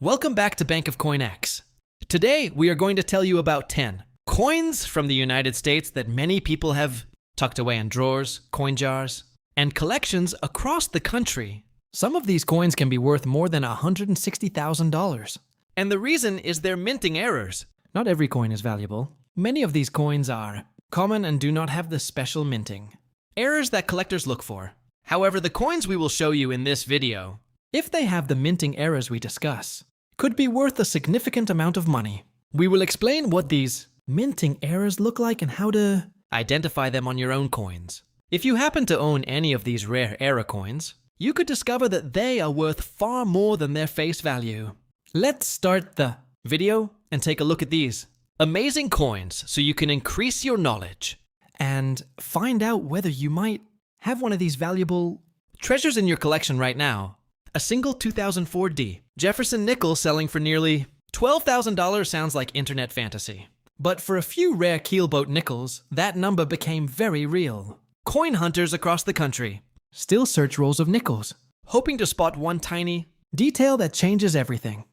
Welcome back to Bank of CoinX. Today, we are going to tell you about 10 coins from the United States that many people have tucked away in drawers, coin jars, and collections across the country. Some of these coins can be worth more than $160,000. And the reason is their minting errors. Not every coin is valuable. Many of these coins are common and do not have the special minting. Errors that collectors look for. However, the coins we will show you in this video, if they have the minting errors we discuss, could be worth a significant amount of money. We will explain what these minting errors look like and how to identify them on your own coins. If you happen to own any of these rare error coins, you could discover that they are worth far more than their face value. Let's start the video and take a look at these amazing coins so you can increase your knowledge and find out whether you might have one of these valuable treasures in your collection right now. A single 2004D Jefferson nickel selling for nearly $12,000 sounds like internet fantasy. But for a few rare keelboat nickels, that number became very real. Coin hunters across the country still search rolls of nickels, hoping to spot one tiny detail that changes everything.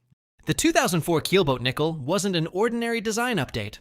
The 2004 keelboat nickel wasn't an ordinary design update.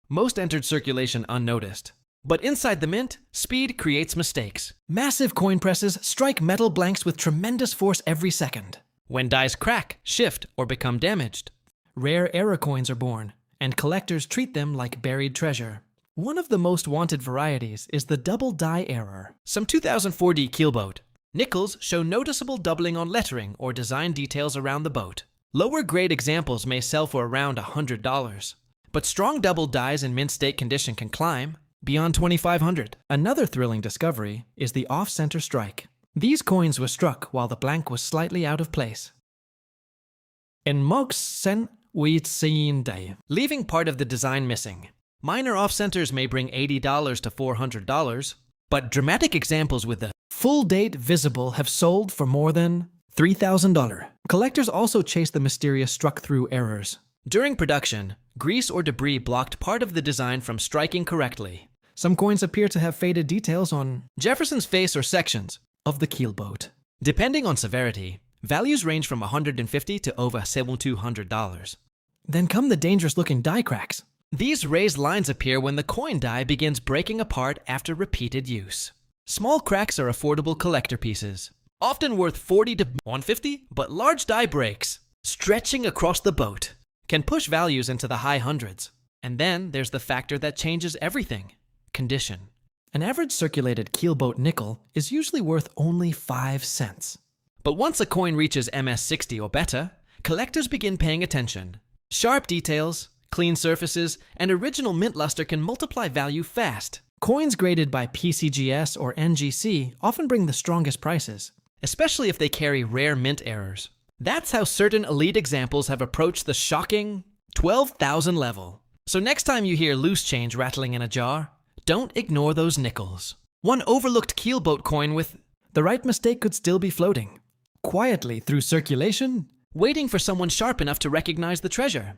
Most entered circulation unnoticed. But inside the mint, speed creates mistakes. Massive coin presses strike metal blanks with tremendous force every second. When dies crack, shift, or become damaged, rare error coins are born, and collectors treat them like buried treasure. One of the most wanted varieties is the double die error. Some 2004D keelboat nickels show noticeable doubling on lettering or design details around the boat. Lower grade examples may sell for around $100, but strong double dies in mint state condition can climb beyond $2,500. Another thrilling discovery is the off-center strike. These coins were struck while the blank was slightly out of place. En mogsen day, leaving part of the design missing. Minor off-centers may bring $80 to $400, but dramatic examples with the full date visible have sold for more than $3,000. Collectors also chase the mysterious struck-through errors. During production, grease or debris blocked part of the design from striking correctly. Some coins appear to have faded details on Jefferson's face or sections of the keelboat. Depending on severity, values range from $150 to over $7,200. Then come the dangerous-looking die cracks. These raised lines appear when the coin die begins breaking apart after repeated use. Small cracks are affordable collector pieces, often worth $40 to $150, but large die breaks, stretching across the boat, can push values into the high hundreds. And then there's the factor that changes everything: condition. An average circulated keelboat nickel is usually worth only 5 cents. But once a coin reaches MS60 or better, collectors begin paying attention. Sharp details, clean surfaces, and original mint luster can multiply value fast. Coins graded by PCGS or NGC often bring the strongest prices, especially if they carry rare mint errors. That's how certain elite examples have approached the shocking 12,000 level. So next time you hear loose change rattling in a jar, don't ignore those nickels. One overlooked keelboat coin with the right mistake could still be floating quietly through circulation, waiting for someone sharp enough to recognize the treasure.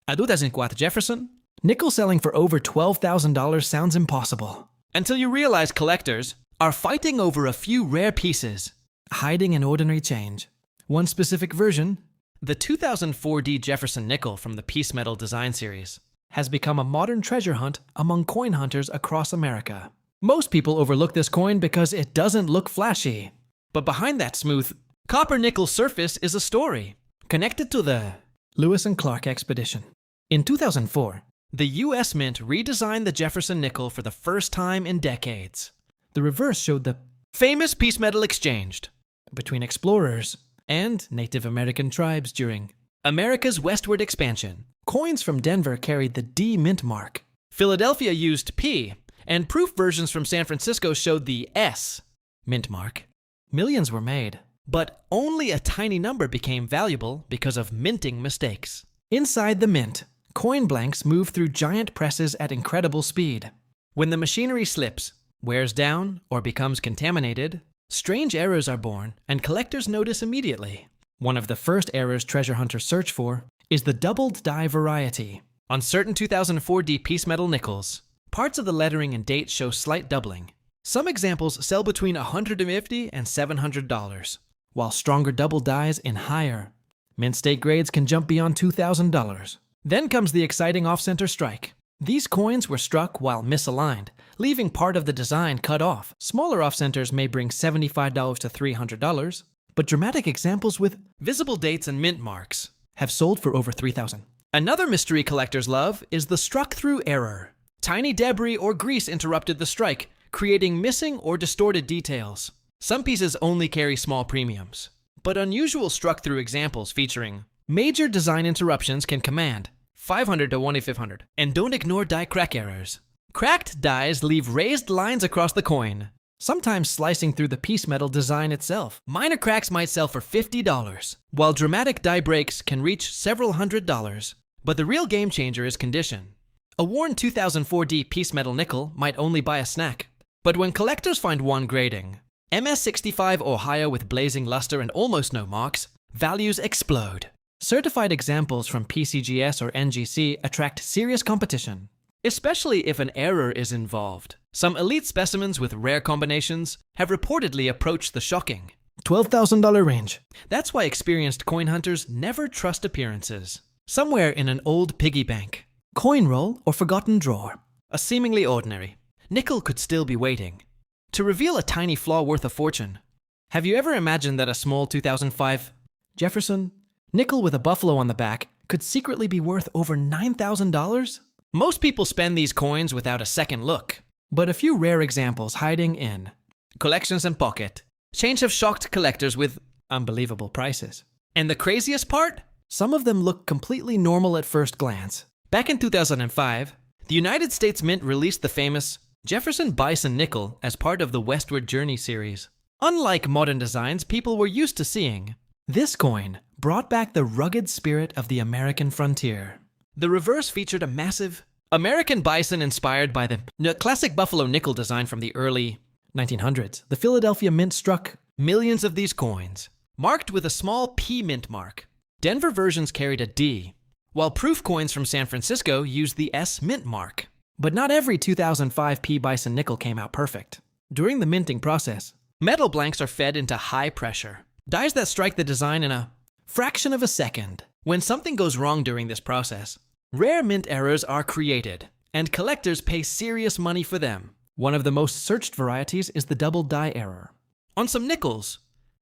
A 2004 Jefferson nickel selling for over $12,000 sounds impossible, until you realize collectors are fighting over a few rare pieces, hiding in ordinary change. One specific version, the 2004D Jefferson nickel from the Piece Metal design series, has become a modern treasure hunt among coin hunters across America. Most people overlook this coin because it doesn't look flashy. But behind that smooth copper nickel surface is a story connected to the Lewis and Clark expedition. In 2004, the US Mint redesigned the Jefferson nickel for the first time in decades. The reverse showed the famous piece metal exchanged between explorers and Native American tribes during America's westward expansion. Coins from Denver carried the D mint mark. Philadelphia used P, and proof versions from San Francisco showed the S mint mark. Millions were made, but only a tiny number became valuable because of minting mistakes. Inside the mint, coin blanks move through giant presses at incredible speed. When the machinery slips, wears down, or becomes contaminated, strange errors are born, and collectors notice immediately. One of the first errors treasure hunters search for is the doubled die variety. On certain 2004D piece metal nickels, parts of the lettering and date show slight doubling. Some examples sell between $150 and $700, while stronger double dies in higher, Mint state grades can jump beyond $2,000. Then comes the exciting off-center strike. These coins were struck while misaligned, leaving part of the design cut off. Smaller off-centers may bring $75 to $300, but dramatic examples with visible dates and mint marks have sold for over $3,000. Another mystery collectors love is the struck-through error. Tiny debris or grease interrupted the strike, creating missing or distorted details. Some pieces only carry small premiums, but unusual struck-through examples featuring major design interruptions can command $500 to $2,500. And don't ignore die crack errors. Cracked dies leave raised lines across the coin, sometimes slicing through the piece metal design itself. Minor cracks might sell for $50, while dramatic die breaks can reach several $100s. But the real game changer is condition. A worn 2004D piece metal nickel might only buy a snack. But when collectors find one grading, MS65 Ohio with blazing luster and almost no marks, values explode. Certified examples from PCGS or NGC attract serious competition, especially if an error is involved. Some elite specimens with rare combinations have reportedly approached the shocking $12,000 range. That's why experienced coin hunters never trust appearances. Somewhere in an old piggy bank, coin roll, or forgotten drawer, a seemingly ordinary nickel could still be waiting to reveal a tiny flaw worth a fortune. Have you ever imagined that a small 2005 Jefferson nickel with a buffalo on the back could secretly be worth over $9,000? Most people spend these coins without a second look, but a few rare examples hiding in collections and pocket change have shocked collectors with unbelievable prices. And the craziest part? Some of them look completely normal at first glance. Back in 2005, the United States Mint released the famous Jefferson Bison nickel as part of the Westward Journey series. Unlike modern designs people were used to seeing, this coin brought back the rugged spirit of the American frontier. The reverse featured a massive American bison inspired by the classic buffalo nickel design from the early 1900s. The Philadelphia Mint struck millions of these coins, marked with a small P mint mark. Denver versions carried a D, while proof coins from San Francisco used the S mint mark. But not every 2005 P Bison nickel came out perfect. During the minting process, metal blanks are fed into high pressure, dies that strike the design in a fraction of a second. When something goes wrong during this process, rare mint errors are created, and collectors pay serious money for them. One of the most searched varieties is the double die error. On some nickels,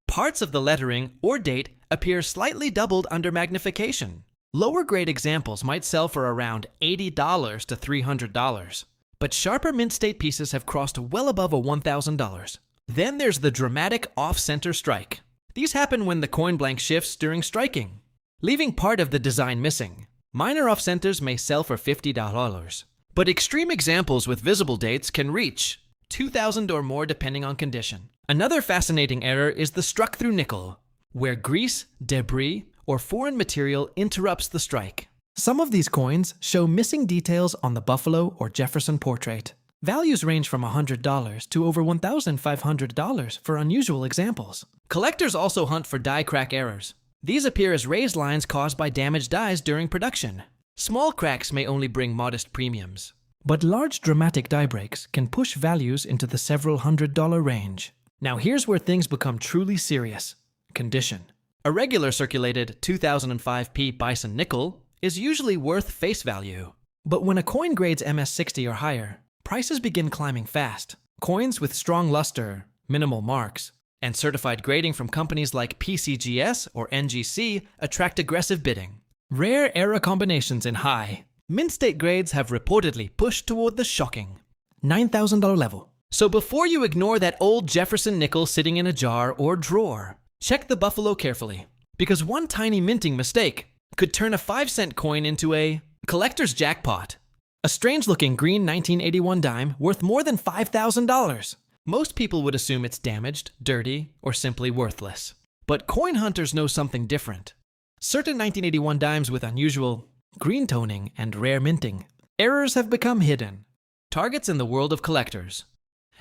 parts of the lettering or date appear slightly doubled under magnification. Lower grade examples might sell for around $80 to $300, but sharper mint state pieces have crossed well above $1,000. Then there's the dramatic off-center strike. These happen when the coin blank shifts during striking, leaving part of the design missing. Minor off-centers may sell for $50, but extreme examples with visible dates can reach $2,000 or more depending on condition. Another fascinating error is the struck-through nickel, where grease, debris, or foreign material interrupts the strike. Some of these coins show missing details on the Buffalo or Jefferson portrait. Values range from $100 to over $1,500 for unusual examples. Collectors also hunt for die crack errors. These appear as raised lines caused by damaged dies during production. Small cracks may only bring modest premiums, but large dramatic die breaks can push values into the several $100 range. Now here's where things become truly serious. Condition. A regular circulated 2005 P Bison nickel is usually worth face value. But when a coin grades MS60 or higher, prices begin climbing fast. Coins with strong luster, minimal marks, and certified grading from companies like PCGS or NGC attract aggressive bidding. Rare era combinations in high mint state grades have reportedly pushed toward the shocking $9,000 level. So before you ignore that old Jefferson nickel sitting in a jar or drawer, check the Buffalo carefully, because one tiny minting mistake could turn a 5-cent coin into a collector's jackpot. A strange-looking green 1981 dime worth more than $5,000. Most people would assume it's damaged, dirty, or simply worthless. But coin hunters know something different. Certain 1981 dimes with unusual green toning and rare minting errors have become hidden targets in the world of collectors.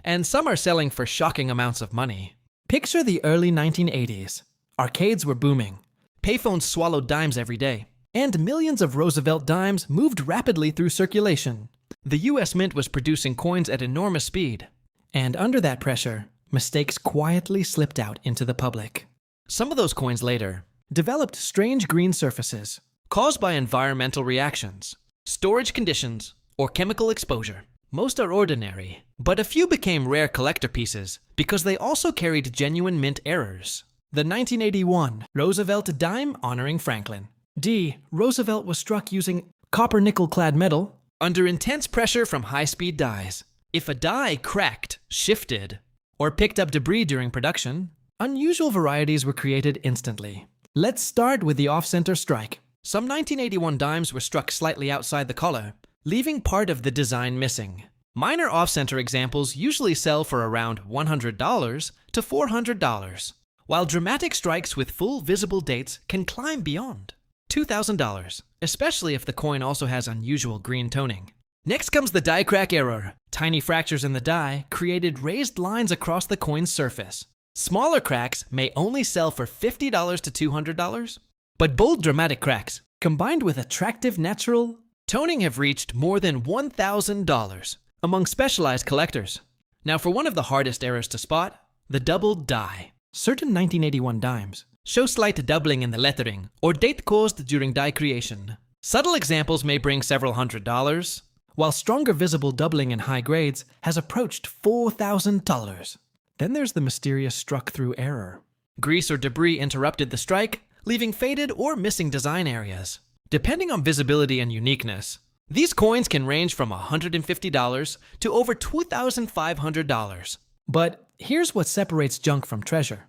And some are selling for shocking amounts of money. Picture the early 1980s. Arcades were booming. Payphones swallowed dimes every day. And millions of Roosevelt dimes moved rapidly through circulation. The US Mint was producing coins at enormous speed. And under that pressure, mistakes quietly slipped out into the public. Some of those coins later developed strange green surfaces caused by environmental reactions, storage conditions, or chemical exposure. Most are ordinary, but a few became rare collector pieces because they also carried genuine mint errors. The 1981 Roosevelt dime honoring Franklin. D. Roosevelt was struck using copper-nickel-clad metal under intense pressure from high-speed dies. If a die cracked, shifted, or picked up debris during production, unusual varieties were created instantly. Let's start with the off-center strike. Some 1981 dimes were struck slightly outside the collar, leaving part of the design missing. Minor off-center examples usually sell for around $100 to $400, while dramatic strikes with full visible dates can climb beyond $2,000, especially if the coin also has unusual green toning. Next comes the die crack error. Tiny fractures in the die created raised lines across the coin's surface. Smaller cracks may only sell for $50 to $200, but bold dramatic cracks, combined with attractive natural toning, have reached more than $1,000 among specialized collectors. Now for one of the hardest errors to spot, the doubled die. Certain 1981 dimes show slight doubling in the lettering or date caused during die creation. Subtle examples may bring several $100s, while stronger visible doubling in high grades has approached $4,000. Then there's the mysterious struck-through error. Grease or debris interrupted the strike, leaving faded or missing design areas. Depending on visibility and uniqueness, these coins can range from $150 to over $2,500. But here's what separates junk from treasure: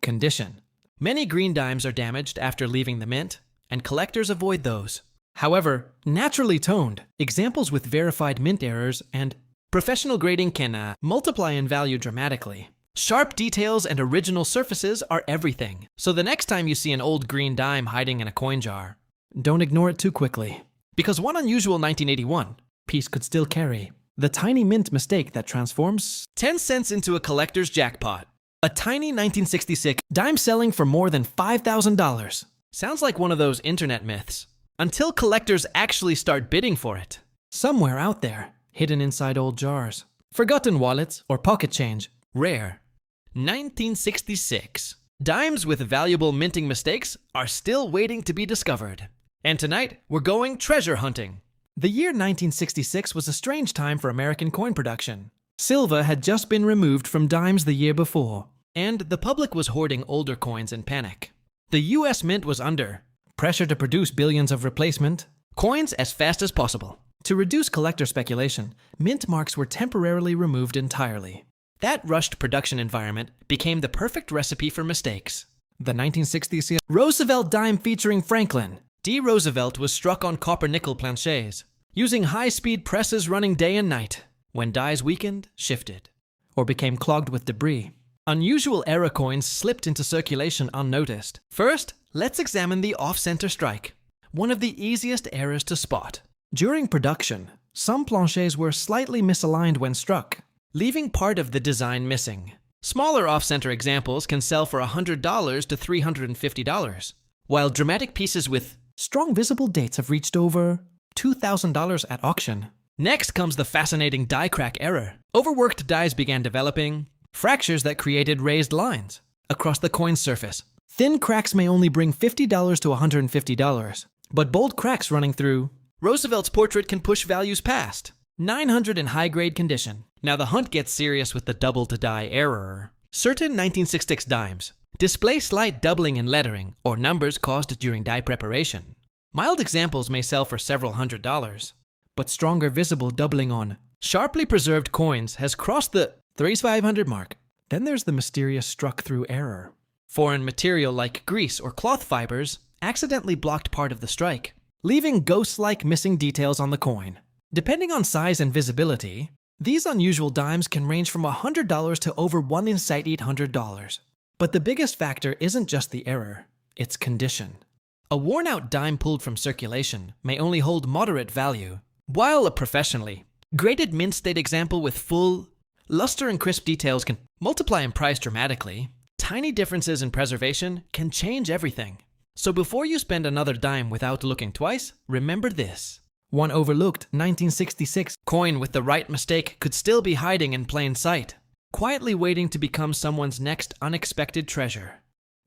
condition. Many green dimes are damaged after leaving the mint, and collectors avoid those. However, naturally toned, examples with verified mint errors and professional grading can multiply in value dramatically. Sharp details and original surfaces are everything, so the next time you see an old green dime hiding in a coin jar, don't ignore it too quickly. Because one unusual 1981 piece could still carry the tiny mint mistake that transforms 10 cents into a collector's jackpot. A tiny 1966 dime selling for more than $5,000. Sounds like one of those internet myths, until collectors actually start bidding for it. Somewhere out there, hidden inside old jars, forgotten wallets, or pocket change. Rare. 1966. Dimes with valuable minting mistakes are still waiting to be discovered. And tonight, we're going treasure hunting. The year 1966 was a strange time for American coin production. Silver had just been removed from dimes the year before, and the public was hoarding older coins in panic. The US Mint was under pressure to produce billions of replacement coins as fast as possible. To reduce collector speculation, mint marks were temporarily removed entirely. That rushed production environment became the perfect recipe for mistakes. The 1960s Roosevelt dime featuring Franklin. D. Roosevelt was struck on copper-nickel planchets, using high-speed presses running day and night. When dies weakened, shifted, or became clogged with debris, unusual error coins slipped into circulation unnoticed. First, let's examine the off-center strike, one of the easiest errors to spot. During production, some planchets were slightly misaligned when struck, leaving part of the design missing. Smaller off-center examples can sell for $100 to $350, while dramatic pieces with strong visible dates have reached over $2,000 at auction. Next comes the fascinating die crack error. Overworked dies began developing fractures that created raised lines across the coin's surface. Thin cracks may only bring $50 to $150, but bold cracks running through Roosevelt's portrait can push values past $900 in high-grade condition. Now the hunt gets serious with the double-to-die error. Certain 1966 dimes display slight doubling in lettering or numbers caused during die preparation. Mild examples may sell for several $100s, but stronger visible doubling on sharply preserved coins has crossed the $3,500 mark. Then there's the mysterious struck-through error. Foreign material like grease or cloth fibers accidentally blocked part of the strike, leaving ghost-like missing details on the coin. Depending on size and visibility, these unusual dimes can range from $100 to over $1 in sight $800. But the biggest factor isn't just the error, it's condition. A worn-out dime pulled from circulation may only hold moderate value, while a professionally graded mint state example with full luster and crisp details can multiply in price dramatically. Tiny differences in preservation can change everything. So before you spend another dime without looking twice, remember this. One overlooked 1966 coin with the right mistake could still be hiding in plain sight, quietly waiting to become someone's next unexpected treasure.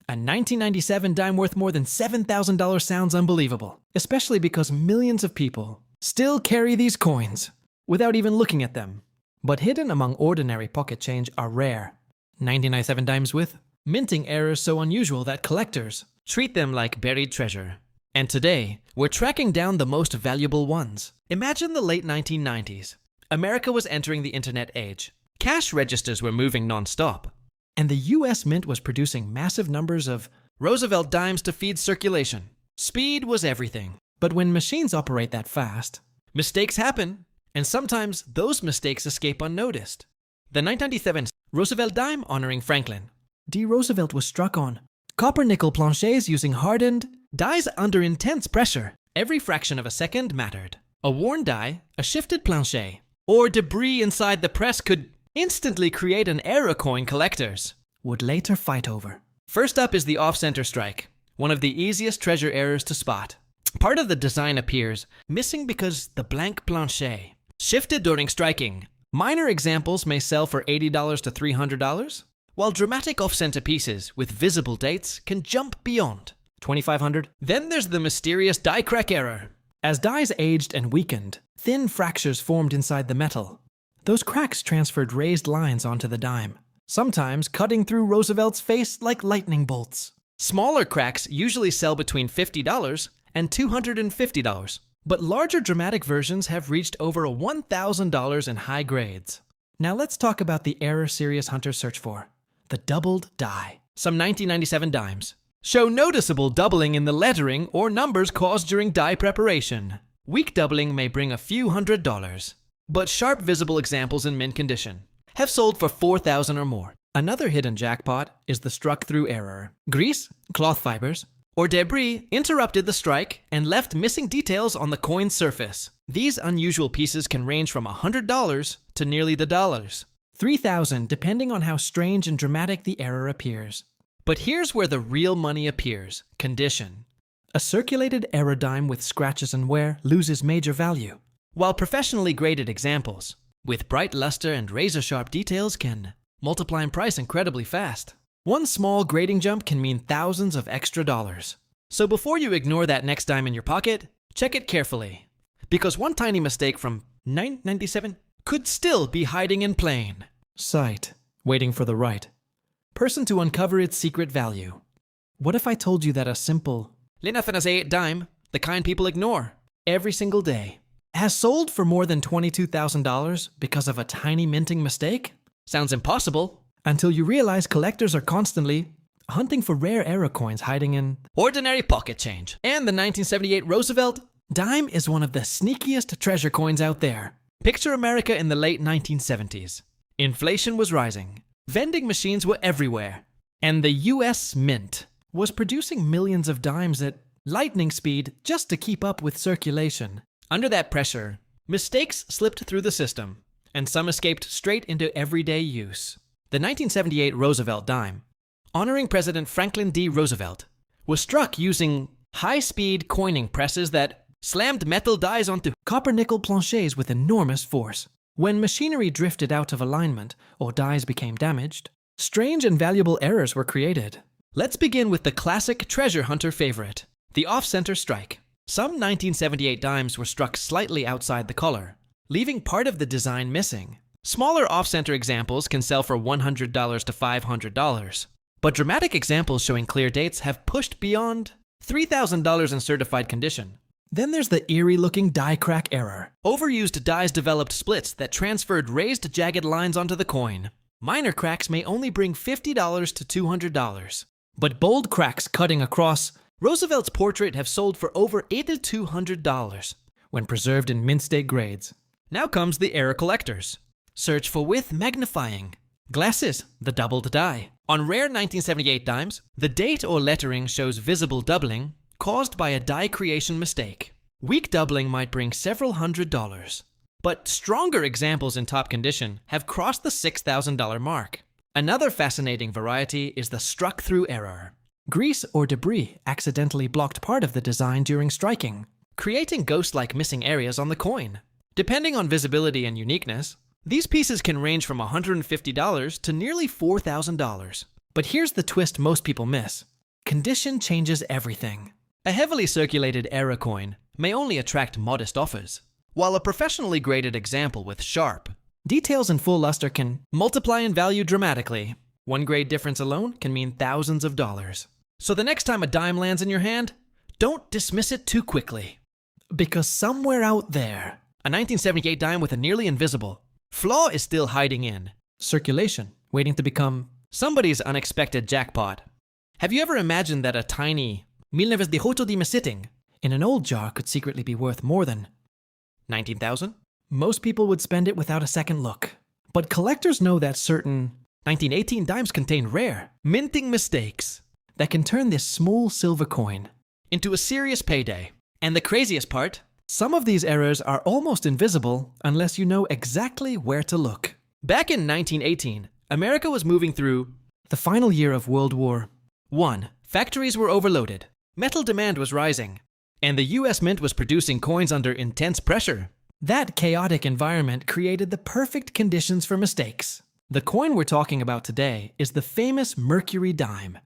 A 1997 dime worth more than $7,000 sounds unbelievable, especially because millions of people still carry these coins without even looking at them. But hidden among ordinary pocket change are rare 1997 dimes with minting errors so unusual that collectors treat them like buried treasure. And today, we're tracking down the most valuable ones. Imagine the late 1990s. America was entering the internet age. Cash registers were moving non-stop. And the US Mint was producing massive numbers of Roosevelt dimes to feed circulation. Speed was everything. But when machines operate that fast, mistakes happen, and sometimes those mistakes escape unnoticed. The 1997 Roosevelt dime honoring Franklin D. Roosevelt was struck on copper-nickel planchets using hardened dies under intense pressure. Every fraction of a second mattered. A worn die, a shifted planchet, or debris inside the press could instantly create an error coin collectors would later fight over. First up is the off-center strike, one of the easiest treasure errors to spot. Part of the design appears missing because the blank planchet shifted during striking. Minor examples may sell for $80 to $300, while dramatic off-center pieces with visible dates can jump beyond $2,500. Then there's the mysterious die crack error. As dies aged and weakened, thin fractures formed inside the metal. Those cracks transferred raised lines onto the dime, sometimes cutting through Roosevelt's face like lightning bolts. Smaller cracks usually sell between $50 and $250, but larger dramatic versions have reached over $1,000 in high grades. Now let's talk about the error serious hunters search for, the doubled die. Some 1997 dimes show noticeable doubling in the lettering or numbers caused during die preparation. Weak doubling may bring a few $100s, but sharp visible examples in mint condition have sold for $4,000 or more. Another hidden jackpot is the struck-through error. Grease, cloth fibers, or debris interrupted the strike and left missing details on the coin's surface. These unusual pieces can range from $100 to nearly the dollars. $3,000 depending on how strange and dramatic the error appears. But here's where the real money appears: condition. A circulated error dime with scratches and wear loses major value, while professionally graded examples with bright luster and razor-sharp details can multiply in price incredibly fast. One small grading jump can mean thousands of extra dollars. So before you ignore that next dime in your pocket, check it carefully, because one tiny mistake from 1997 could still be hiding in plain sight, waiting for the right person to uncover its secret value. What if I told you that a simple Linafanaze dime, the kind people ignore every single day, has sold for more than $22,000 because of a tiny minting mistake? Sounds impossible until you realize collectors are constantly hunting for rare error coins hiding in ordinary pocket change. And the 1978 Roosevelt dime is one of the sneakiest treasure coins out there. Picture America in the late 1970s. Inflation was rising. Vending machines were everywhere. And the US Mint was producing millions of dimes at lightning speed just to keep up with circulation. Under that pressure, mistakes slipped through the system, and some escaped straight into everyday use. The 1978 Roosevelt dime, honoring President Franklin D. Roosevelt, was struck using high-speed coining presses that slammed metal dies onto copper-nickel planchets with enormous force. When machinery drifted out of alignment or dies became damaged, strange and valuable errors were created. Let's begin with the classic treasure hunter favorite, the off-center strike. Some 1978 dimes were struck slightly outside the color, leaving part of the design missing. Smaller off-center examples can sell for $100 to $500, but dramatic examples showing clear dates have pushed beyond $3,000 in certified condition. Then there's the eerie-looking die crack error. Overused dies developed splits that transferred raised, jagged lines onto the coin. Minor cracks may only bring $50 to $200, but bold cracks cutting across Roosevelt's portrait have sold for over $8,200 when preserved in mint state grades. Now comes the error collectors. Search for with magnifying glasses, the doubled die. On rare 1978 dimes, the date or lettering shows visible doubling caused by a die creation mistake. Weak doubling might bring several $100s, but stronger examples in top condition have crossed the $6,000 mark. Another fascinating variety is the struck-through error. Grease or debris accidentally blocked part of the design during striking, creating ghost-like missing areas on the coin. Depending on visibility and uniqueness, these pieces can range from $150 to nearly $4,000. But here's the twist most people miss. Condition changes everything. A heavily circulated error coin may only attract modest offers, while a professionally graded example with Sharp details and full luster can multiply in value dramatically. One grade difference alone can mean thousands of dollars. So the next time a dime lands in your hand, don't dismiss it too quickly. Because somewhere out there, a 1978 dime with a nearly invisible flaw is still hiding in circulation, waiting to become somebody's unexpected jackpot. Have you ever imagined that a tiny 1918 sitting in an old jar could secretly be worth more than 19,000? Most people would spend it without a second look. But collectors know that certain 1918 dimes contain rare, minting mistakes that can turn this small silver coin into a serious payday. And the craziest part, some of these errors are almost invisible unless you know exactly where to look. Back in 1918, America was moving through the final year of World War I. Factories were overloaded, metal demand was rising, and the US Mint was producing coins under intense pressure. That chaotic environment created the perfect conditions for mistakes. The coin we're talking about today is the famous Mercury dime,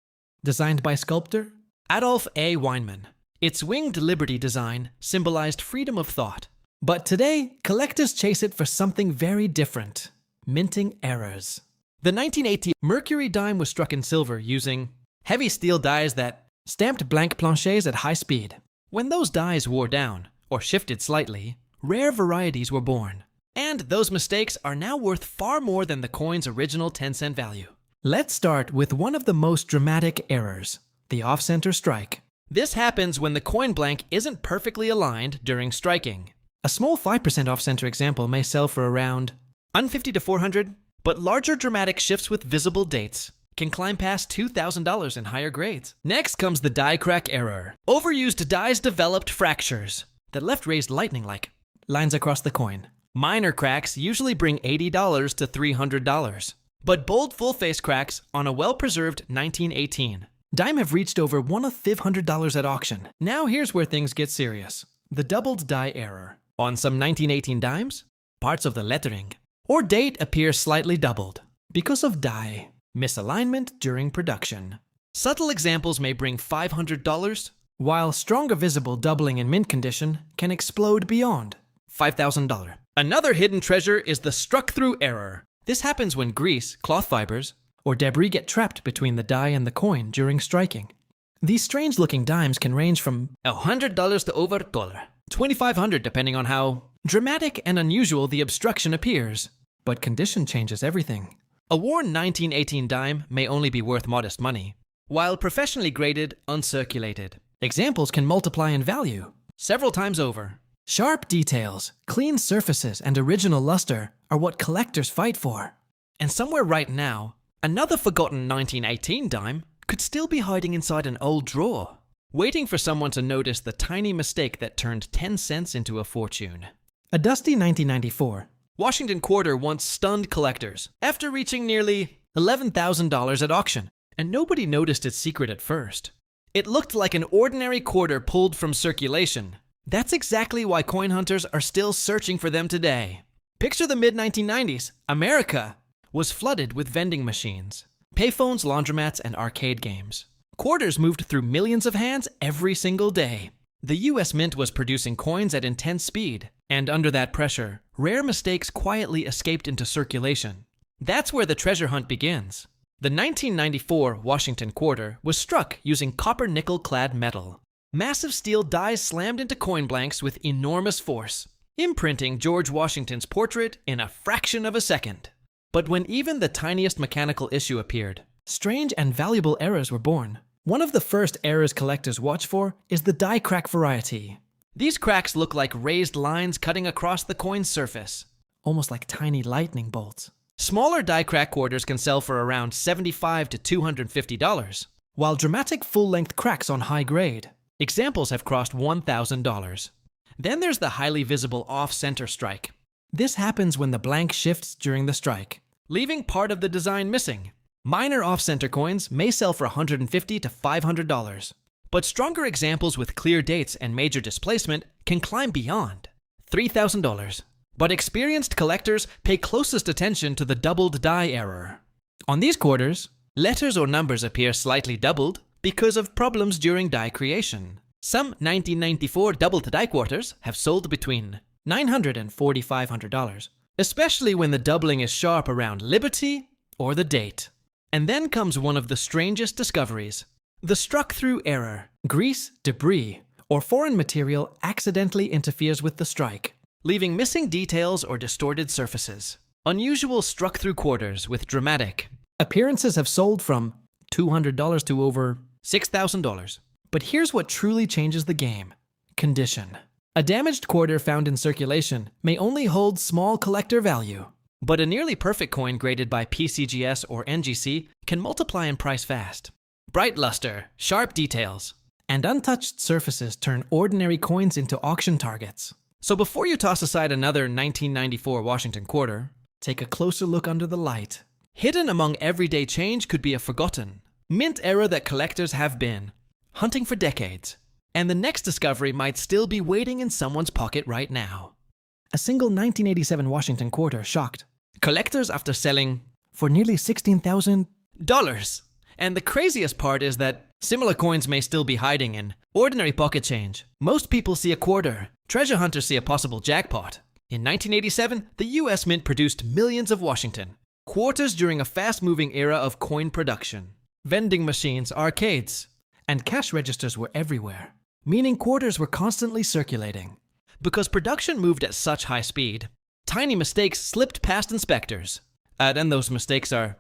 designed by sculptor Adolf A. Weinman. Its winged liberty design symbolized freedom of thought. But today, collectors chase it for something very different: minting errors. The 1918 Mercury dime was struck in silver using heavy steel dies that stamped blank planchets at high speed. When those dies wore down, or shifted slightly, rare varieties were born. And those mistakes are now worth far more than the coin's original 10-cent value. Let's start with one of the most dramatic errors: the off-center strike. This happens when the coin blank isn't perfectly aligned during striking. A small 5% off-center example may sell for around $150 to $400, but larger dramatic shifts with visible dates can climb past $2,000 in higher grades. Next comes the die crack error. Overused dies developed fractures that left raised lightning-like lines across the coin. Minor cracks usually bring $80 to $300, but bold full-face cracks on a well-preserved 1918 dime have reached over $1,500 at auction. Now here's where things get serious: the doubled die error. On some 1918 dimes, parts of the lettering or date appear slightly doubled because of die misalignment during production. Subtle examples may bring $500, while stronger visible doubling in mint condition can explode beyond $5,000. Another hidden treasure is the struck-through error. This happens when grease, cloth fibers, or debris get trapped between the die and the coin during striking. These strange-looking dimes can range from $100 to over $2,500 depending on how dramatic and unusual the obstruction appears. But condition changes everything. A worn 1918 dime may only be worth modest money, while professionally graded, uncirculated examples can multiply in value several times over. Sharp details, clean surfaces, and original luster are what collectors fight for. And somewhere right now, another forgotten 1918 dime could still be hiding inside an old drawer, waiting for someone to notice the tiny mistake that turned 10 cents into a fortune. A dusty 1994 Washington quarter once stunned collectors after reaching nearly $11,000 at auction, and nobody noticed its secret at first. It looked like an ordinary quarter pulled from circulation. That's exactly why coin hunters are still searching for them today. Picture the mid-1990s. America was flooded with vending machines, payphones, laundromats, and arcade games. Quarters moved through millions of hands every single day. The US Mint was producing coins at intense speed, and under that pressure, rare mistakes quietly escaped into circulation. That's where the treasure hunt begins. The 1994 Washington quarter was struck using copper-nickel-clad metal. Massive steel dies slammed into coin blanks with enormous force, imprinting George Washington's portrait in a fraction of a second. But when even the tiniest mechanical issue appeared, strange and valuable errors were born. One of the first errors collectors watch for is the die crack variety. These cracks look like raised lines cutting across the coin's surface, almost like tiny lightning bolts. Smaller die crack quarters can sell for around $75 to $250, while dramatic full-length cracks on high grade examples have crossed $1,000. Then there's the highly visible off-center strike. This happens when the blank shifts during the strike, leaving part of the design missing. Minor off-center coins may sell for $150 to $500, but stronger examples with clear dates and major displacement can climb beyond $3,000. But experienced collectors pay closest attention to the doubled die error. On these quarters, letters or numbers appear slightly doubled, because of problems during die creation. Some 1994 double-to-die quarters have sold between $900 and $4,500, especially when the doubling is sharp around Liberty or the date. And then comes one of the strangest discoveries: the struck-through error. Grease, debris, or foreign material accidentally interferes with the strike, leaving missing details or distorted surfaces. Unusual struck-through quarters with dramatic appearances have sold from $200 to over $6,000. But here's what truly changes the game: condition. A damaged quarter found in circulation may only hold small collector value, but a nearly perfect coin graded by PCGS or NGC can multiply in price fast. Bright luster, sharp details, and untouched surfaces turn ordinary coins into auction targets. So before you toss aside another 1994 Washington quarter, take a closer look under the light. Hidden among everyday change could be a forgotten mint era that collectors have been hunting for decades, and the next discovery might still be waiting in someone's pocket right now. A single 1987 Washington quarter shocked collectors after selling for nearly $16,000. And the craziest part is that similar coins may still be hiding in ordinary pocket change. Most people see a quarter. Treasure hunters see a possible jackpot. In 1987, the US Mint produced millions of Washington quarters during a fast-moving era of coin production. Vending machines, arcades, and cash registers were everywhere, meaning quarters were constantly circulating. Because production moved at such high speed, tiny mistakes slipped past inspectors. And those mistakes are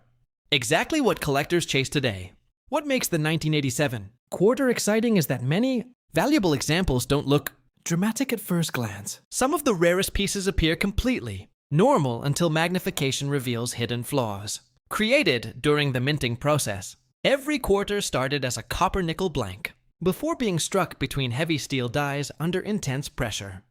exactly what collectors chase today. What makes the 1987 quarter exciting is that many valuable examples don't look dramatic at first glance. Some of the rarest pieces appear completely normal until magnification reveals hidden flaws. Created during the minting process, every quarter started as a copper-nickel blank, before being struck between heavy steel dies under intense pressure.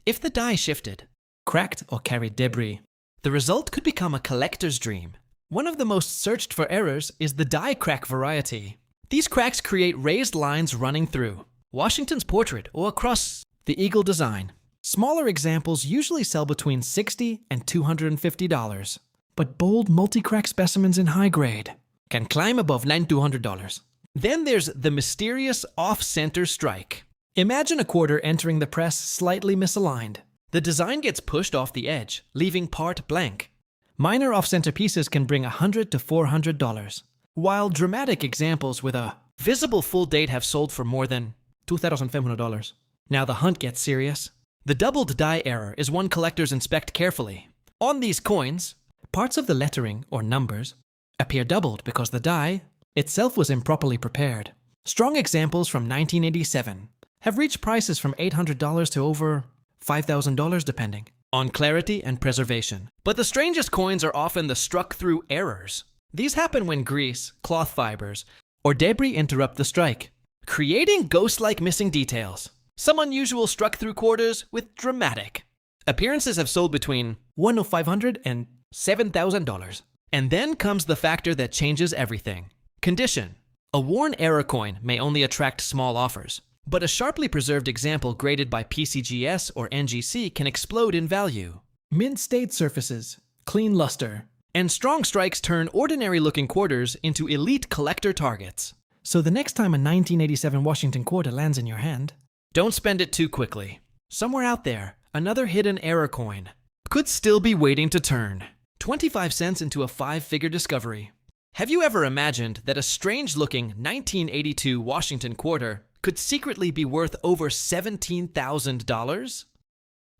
If the die shifted, cracked, or carried debris, the result could become a collector's dream. One of the most searched for errors is the die crack variety. These cracks create raised lines running through Washington's portrait or across the eagle design. Smaller examples usually sell between $60 and $250, but bold multi-crack specimens in high grade can climb above $900. Then there's the mysterious off-center strike. Imagine a quarter entering the press slightly misaligned. The design gets pushed off the edge, leaving part blank. Minor off-center pieces can bring $100 to $400, while dramatic examples with a visible full date have sold for more than $2,500. Now the hunt gets serious. The doubled die error is one collectors inspect carefully. On these coins, parts of the lettering or numbers appear doubled because the die itself was improperly prepared. Strong examples from 1987 have reached prices from $800 to over $5,000 depending on clarity and preservation. But the strangest coins are often the struck-through errors. These happen when grease, cloth fibers, or debris interrupt the strike, creating ghost-like missing details. Some unusual struck-through quarters with dramatic appearances have sold between $1,500 and $7,000. And then comes the factor that changes everything: condition. A worn error coin may only attract small offers, but a sharply preserved example graded by PCGS or NGC can explode in value. Mint state surfaces, clean luster, and strong strikes turn ordinary-looking quarters into elite collector targets. So the next time a 1987 Washington quarter lands in your hand, don't spend it too quickly. Somewhere out there, another hidden error coin could still be waiting to turn 25 cents into a five-figure discovery. Have you ever imagined that a strange-looking 1982 Washington quarter could secretly be worth over $17,000?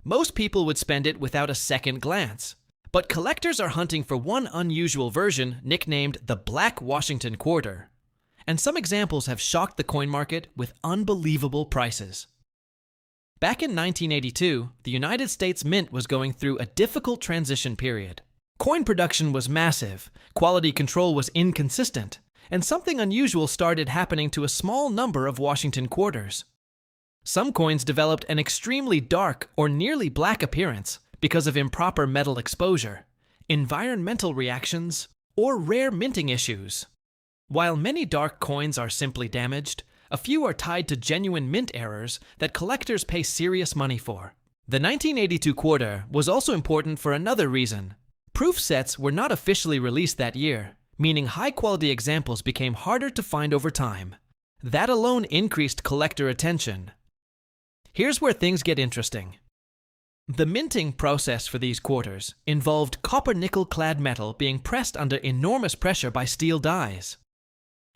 Most people would spend it without a second glance, but collectors are hunting for one unusual version nicknamed the Black Washington Quarter, and some examples have shocked the coin market with unbelievable prices. Back in 1982, the United States Mint was going through a difficult transition period. Coin production was massive, quality control was inconsistent, and something unusual started happening to a small number of Washington quarters. Some coins developed an extremely dark or nearly black appearance because of improper metal exposure, environmental reactions, or rare minting issues. While many dark coins are simply damaged, a few are tied to genuine mint errors that collectors pay serious money for. The 1982 quarter was also important for another reason. Proof sets were not officially released that year, meaning high-quality examples became harder to find over time. That alone increased collector attention. Here's where things get interesting. The minting process for these quarters involved copper-nickel-clad metal being pressed under enormous pressure by steel dies.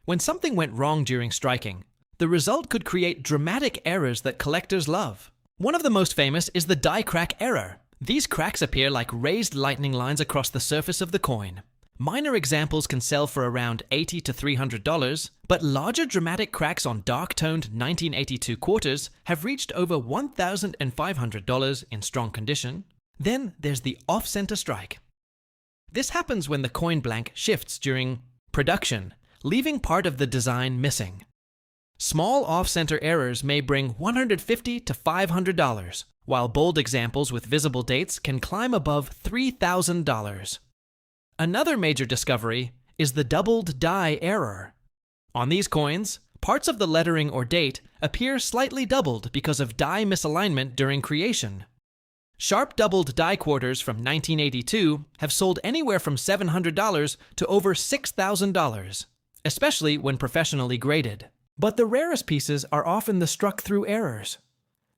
When something went wrong during striking, the result could create dramatic errors that collectors love. One of the most famous is the die crack error. These cracks appear like raised lightning lines across the surface of the coin. Minor examples can sell for around $80 to $300, but larger dramatic cracks on dark-toned 1982 quarters have reached over $1,500 in strong condition. Then there's the off-center strike. This happens when the coin blank shifts during production, leaving part of the design missing. Small off-center errors may bring $150 to $500, while bold examples with visible dates can climb above $3,000. Another major discovery is the doubled die error. On these coins, parts of the lettering or date appear slightly doubled because of die misalignment during creation. Sharp doubled die quarters from 1982 have sold anywhere from $700 to over $6,000, especially when professionally graded. But the rarest pieces are often the struck-through errors.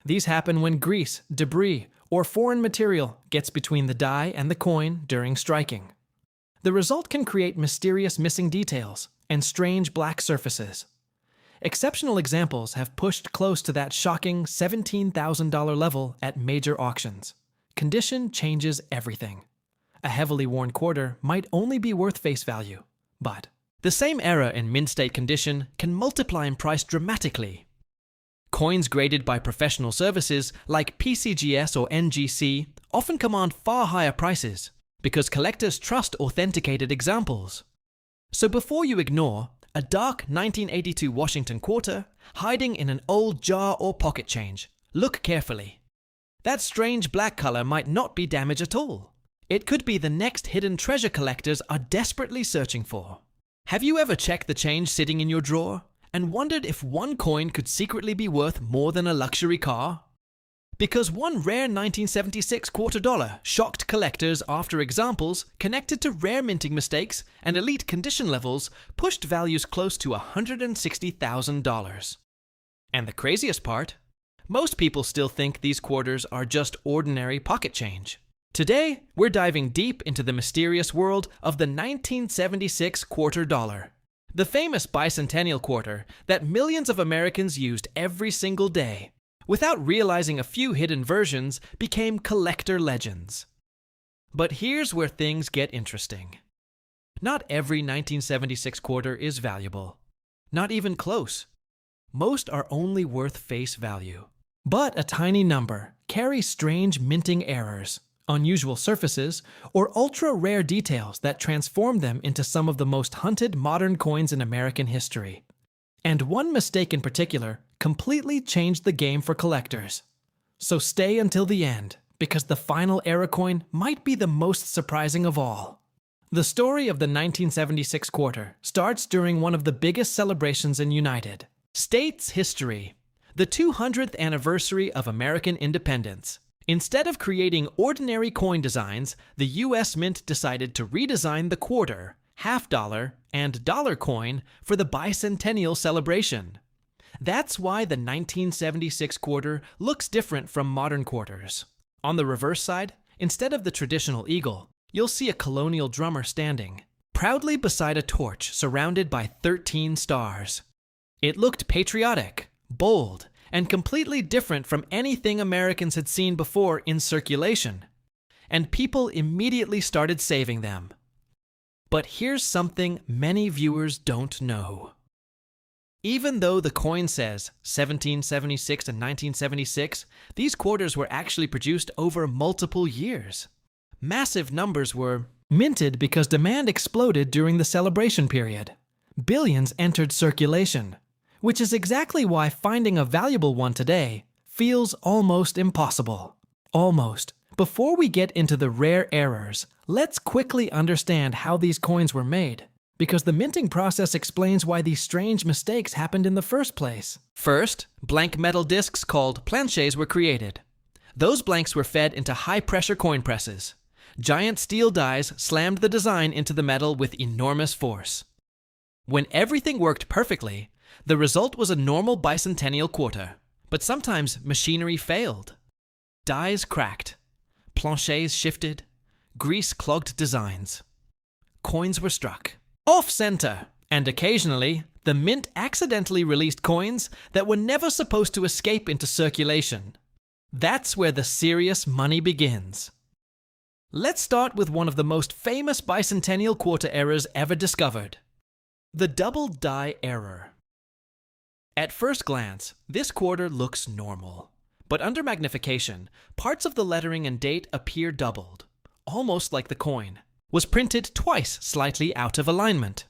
These happen when grease, debris, or foreign material gets between the die and the coin during striking. The result can create mysterious missing details and strange black surfaces. Exceptional examples have pushed close to that shocking $17,000 level at major auctions. Condition changes everything. A heavily worn quarter might only be worth face value, but the same error in mint state condition can multiply in price dramatically. Coins graded by professional services like PCGS or NGC often command far higher prices, because collectors trust authenticated examples. So before you ignore a dark 1982 Washington quarter hiding in an old jar or pocket change, look carefully. That strange black color might not be damage at all. It could be the next hidden treasure collectors are desperately searching for. Have you ever checked the change sitting in your drawer and wondered if one coin could secretly be worth more than a luxury car? Because one rare 1976 quarter dollar shocked collectors after examples connected to rare minting mistakes and elite condition levels pushed values close to $160,000. And the craziest part? Most people still think these quarters are just ordinary pocket change. Today, we're diving deep into the mysterious world of the 1976 quarter dollar. The famous bicentennial quarter that millions of Americans used every single day, without realizing a few hidden versions became collector legends. But here's where things get interesting. Not every 1976 quarter is valuable. Not even close. Most are only worth face value. But a tiny number carry strange minting errors, unusual surfaces, or ultra-rare details that transform them into some of the most hunted modern coins in American history. And one mistake in particular completely changed the game for collectors. So stay until the end, because the final era coin might be the most surprising of all. The story of the 1976 quarter starts during one of the biggest celebrations in United States history, the 200th anniversary of American independence. Instead of creating ordinary coin designs, the US Mint decided to redesign the quarter, half dollar, and dollar coin for the bicentennial celebration. That's why the 1976 quarter looks different from modern quarters. On the reverse side, instead of the traditional eagle, you'll see a colonial drummer standing, proudly beside a torch surrounded by 13 stars. It looked patriotic, bold, and completely different from anything Americans had seen before in circulation, and people immediately started saving them. But here's something many viewers don't know. Even though the coin says 1776 and 1976, these quarters were actually produced over multiple years. Massive numbers were minted because demand exploded during the celebration period. Billions entered circulation, which is exactly why finding a valuable one today feels almost impossible. Almost. Before we get into the rare errors, let's quickly understand how these coins were made, because the minting process explains why these strange mistakes happened in the first place. First, blank metal discs called planchets were created. Those blanks were fed into high-pressure coin presses. Giant steel dies slammed the design into the metal with enormous force. When everything worked perfectly, The result was a normal bicentennial quarter, but sometimes machinery failed. Dies cracked, planchets shifted, grease clogged designs. Coins were struck off-center, and occasionally, the mint accidentally released coins that were never supposed to escape into circulation. That's where the serious money begins. Let's start with one of the most famous bicentennial quarter errors ever discovered: the double die error. At first glance, this quarter looks normal, but under magnification, parts of the lettering and date appear doubled, almost like the coin was printed twice slightly out of alignment.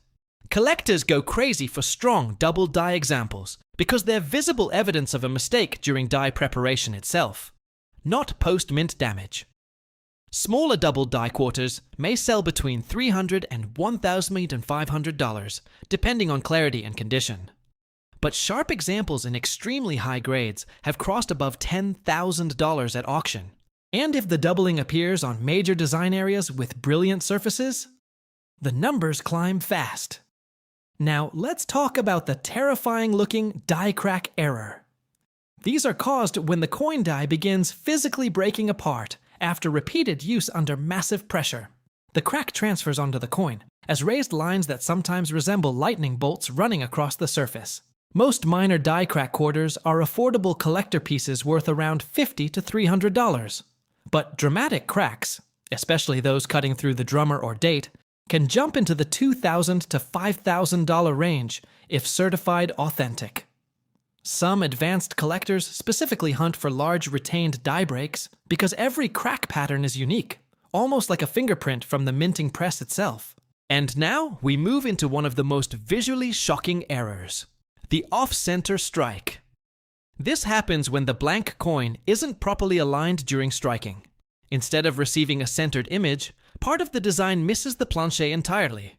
Collectors go crazy for strong double die examples because they're visible evidence of a mistake during die preparation itself, not post-mint damage. Smaller double die quarters may sell between $300 and $1,500, depending on clarity and condition. But sharp examples in extremely high grades have crossed above $10,000 at auction. And if the doubling appears on major design areas with brilliant surfaces, the numbers climb fast. Now let's talk about the terrifying-looking die crack error. These are caused when the coin die begins physically breaking apart after repeated use under massive pressure. The crack transfers onto the coin as raised lines that sometimes resemble lightning bolts running across the surface. Most minor die crack quarters are affordable collector pieces worth around $50 to $300. But dramatic cracks, especially those cutting through the drummer or date, can jump into the $2,000 to $5,000 range if certified authentic. Some advanced collectors specifically hunt for large retained die breaks because every crack pattern is unique, almost like a fingerprint from the minting press itself. And now we move into one of the most visually shocking errors: the off-center strike. This happens when the blank coin isn't properly aligned during striking. Instead of receiving a centered image, part of the design misses the planchet entirely.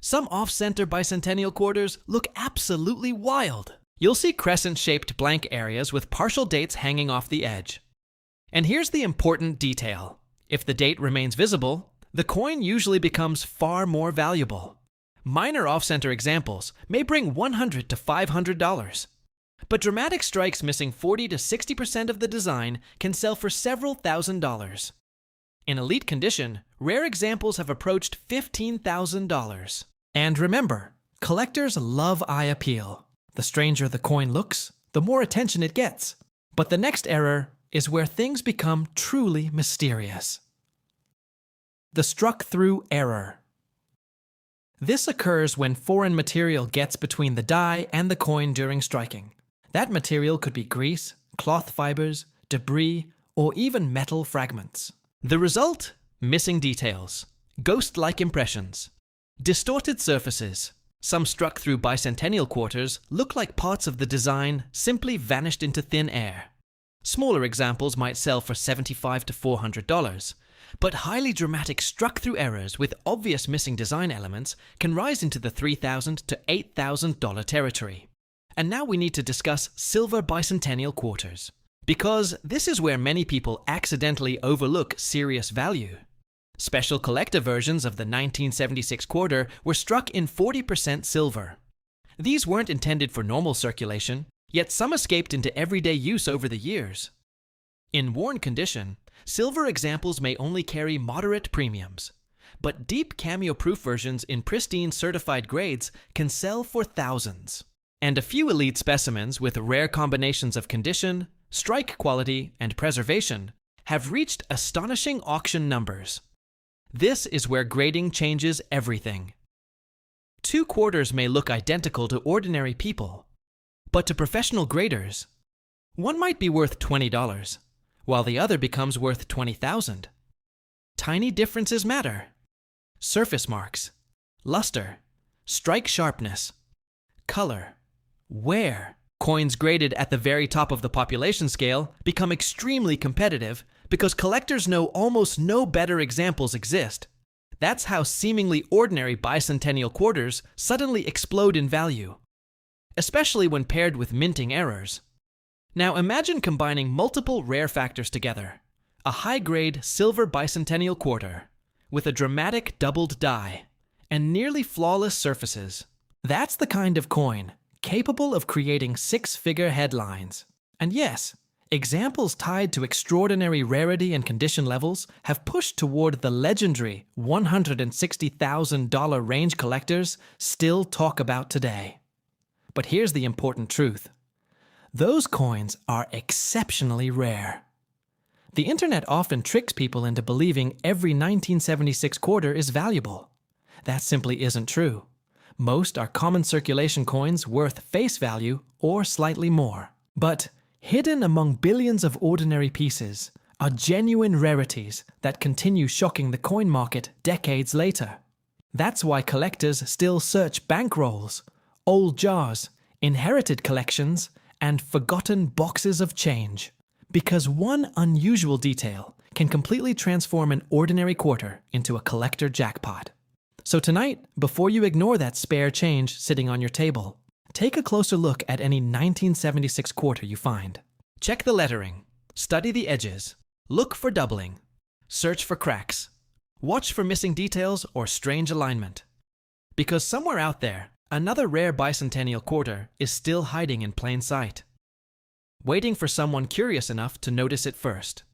Some off-center bicentennial quarters look absolutely wild. You'll see crescent-shaped blank areas with partial dates hanging off the edge. And here's the important detail: if the date remains visible, the coin usually becomes far more valuable. Minor off-center examples may bring $100 to $500. But dramatic strikes missing 40 to 60% of the design can sell for several $1,000s. In elite condition, rare examples have approached $15,000. And remember, collectors love eye appeal. The stranger the coin looks, the more attention it gets. But the next error is where things become truly mysterious: the struck-through error. This occurs when foreign material gets between the die and the coin during striking. That material could be grease, cloth fibers, debris, or even metal fragments. The result? Missing details, ghost-like impressions, distorted surfaces. Some struck-through bicentennial quarters look like parts of the design simply vanished into thin air. Smaller examples might sell for $75 to $400, but highly dramatic struck-through errors with obvious missing design elements can rise into the $3,000 to $8,000 territory. And now we need to discuss silver bicentennial quarters, because this is where many people accidentally overlook serious value. Special collector versions of the 1976 quarter were struck in 40% silver. These weren't intended for normal circulation, yet some escaped into everyday use over the years. In worn condition, silver examples may only carry moderate premiums, but deep cameo-proof versions in pristine certified grades can sell for thousands. And a few elite specimens with rare combinations of condition, strike quality, and preservation have reached astonishing auction numbers. This is where grading changes everything. Two quarters may look identical to ordinary people, but to professional graders, one might be worth $20, while the other becomes worth $20,000. Tiny differences matter. Surface marks, luster, strike sharpness, color, wear. Coins graded at the very top of the population scale become extremely competitive because collectors know almost no better examples exist. That's how seemingly ordinary bicentennial quarters suddenly explode in value, especially when paired with minting errors. Now imagine combining multiple rare factors together: a high-grade silver bicentennial quarter with a dramatic doubled die and nearly flawless surfaces. That's the kind of coin capable of creating six-figure headlines. And yes, examples tied to extraordinary rarity and condition levels have pushed toward the legendary $160,000 range collectors still talk about today. But here's the important truth. Those coins are exceptionally rare. The internet often tricks people into believing every 1976 quarter is valuable. That simply isn't true. Most are common circulation coins worth face value or slightly more. But hidden among billions of ordinary pieces are genuine rarities that continue shocking the coin market decades later. That's why collectors still search bankrolls, old jars, inherited collections, and forgotten boxes of change. Because one unusual detail can completely transform an ordinary quarter into a collector jackpot. So tonight, before you ignore that spare change sitting on your table, take a closer look at any 1976 quarter you find. Check the lettering, study the edges, look for doubling, search for cracks, watch for missing details or strange alignment. Because somewhere out there, another rare bicentennial quarter is still hiding in plain sight, waiting for someone curious enough to notice it first.